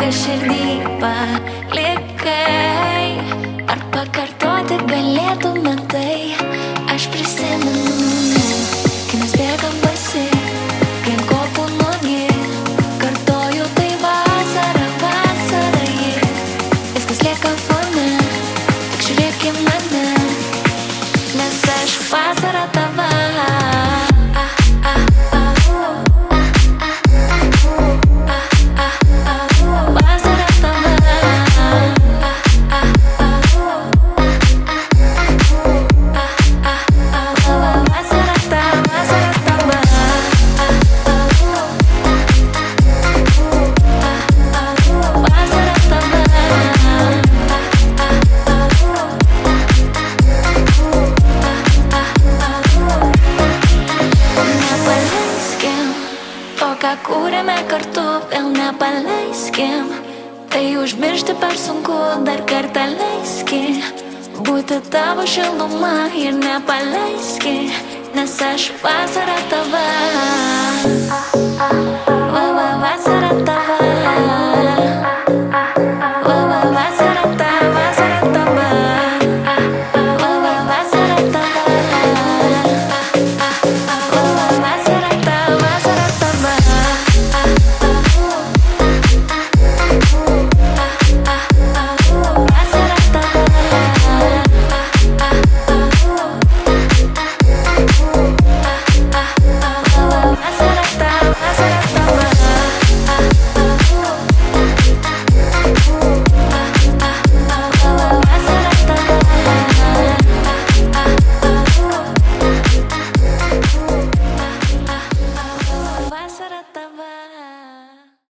kas širdį palikai. Ar pakartoti galėtume tai? Aš prisimenu, kai mes bėgam basi, kai ant kopų nuogi. Kartoju, tai vasara, vasara ji. Viskas lieka fone, tik žiūrėk į mane, nes aš vasara tava. Ką kūrėme kartu, vėl nepaleiskim. Tai užmiršti per sunku, dar kartą leiski būti tavo šiluma ir nepaleiski, nes aš vasara tava.